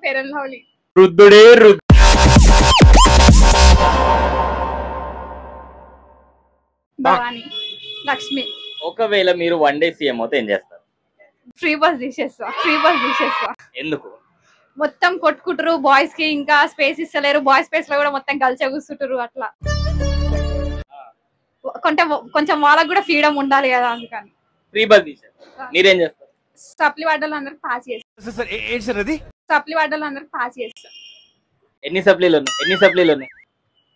Fair and Lovely. రుద్దుడే భవాని, లక్ష్మి. ఒకవేళ మీరు వన్ డే సీఎం అవుతే ఏం చేస్తారు? ఫ్రీ బస్ తీసేస్తా. ఎందుకు? మొత్తం కొట్టుకుంటారు బాయ్స్ కి, ఇంకా స్పేస్ ఇస్తలేరు. బాయ్స్ స్పేస్ లో కూడా మొత్తం కలిసే కూర్చుంటారు. అట్లా కొంచెం వాళ్ళకి కూడా ఫ్రీడమ్ ఉండాలి కదా, అందుకని ఫ్రీ బస్ తీసేస్తారు. మీరేం చేస్తారు? సప్లి వాడలు అందరికి పాస్ చేస్తా. ఎన్ని సప్లీలు ఉన్నాయి?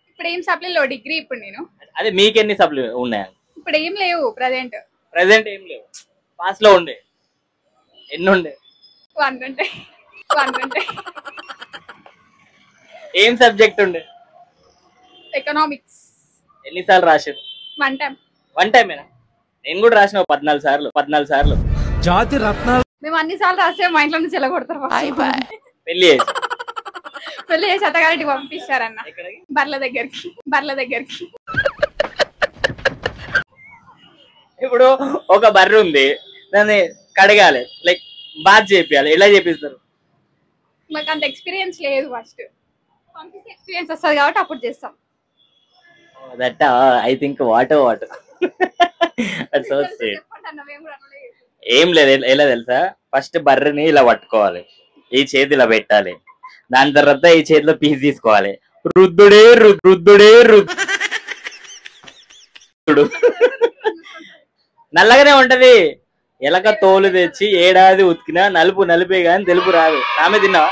ఇప్పుడు ఏం సప్లీలో డిగ్రీ. ఇప్పుడు నేను అదే మీకు ఎన్ని సప్లీ ఉన్నాయా? ఇప్పుడు ఏం లేవు. ప్రెసెంట్ ఏం లేవు. పాస్ లో ఉండే ఎన్ని ఉండే? 100. ఏం సబ్జెక్ట్ ఉండే? ఎకనామిక్స్. ఎన్నిసార్లు రాశారు? వన్ టైమేనా? నేను కూడా రాసిన 14 సార్లు. జాతి రత్నాలు. మేము అన్ని సార్లు రాస్తే మా ఇంట్లో నుంచి వెళ్ళగొడతారు. పెళ్లి చేసి అత్తగారికి పంపిస్తారన్న. బర్ల దగ్గరికి. ఇప్పుడు ఒక బర్రె ఉంది, దాన్ని కడగాలి, లైక్ బాత్ చేపియాలి. ఎలా చేపిస్తారు? మాకు అంత ఎక్స్పీరియన్స్ లేదు. ఫస్ట్ పంపిస్తే ఎక్స్పీరియన్స్ వస్తుంది కాబట్టి అప్పుడు చేస్తాం. దట్ ఐ థింక్ వాట్ ఏం లేదు. ఎలా తెలుసా? ఫస్ట్ బర్రెని ఇలా పట్టుకోవాలి, ఈ చేతి ఇలా పెట్టాలి, దాని తర్వాత ఈ చేతిలో పీస్ తీసుకోవాలి. రుద్దుడే నల్లగానే ఉంటది. ఎలక తోలు తెచ్చి ఏడాది ఉతికినా నలుపే గాని తెలుపు రాదు. ఆమె తిన్నావా?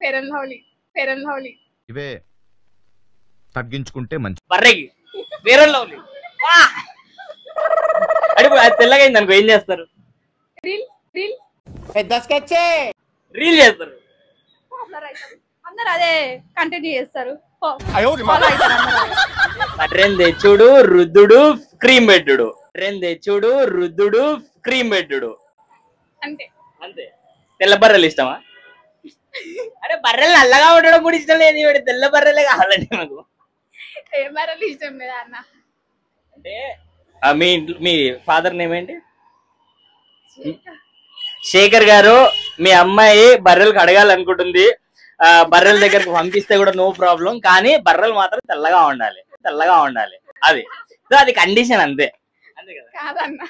Fair and lovely. ఇవే తగ్గించుకుంటే మంచి. బర్రెకి ఫెయిర్ అండ్ లవ్లీ. అది తెల్లగా అయింది అనుకో, ఏం చేస్తారు? రీల్ చేస్తారు. అందరు అదే కంటిన్యూ చేస్తారు. బర్రెని తెచ్చుడు, రుద్దుడు, క్రీమ్ పెట్టుడు. అంతే. తెల్ల బర్రెలు ఇష్టమా? అరే బర్రెలు నల్లగా ఉండడం కూడా ఇష్టం లేదు. తెల్ల బర్రెలే కావాలండి నాకు. ఏ బర్రెలు ఇష్టం లేదా అన్న? అంటే మీ ఫాదర్ నేమ్ ఏంటి? శేఖర్ గారు. మీ అమ్మాయి బర్రెలు కడగాలనుకుంటుంది. బర్రెల దగ్గరకు పంపిస్తే కూడా నో ప్రాబ్లం, కానీ బర్రెలు మాత్రం తెల్లగా ఉండాలి. అది కండిషన్. అంతే కదా? కాదన్న.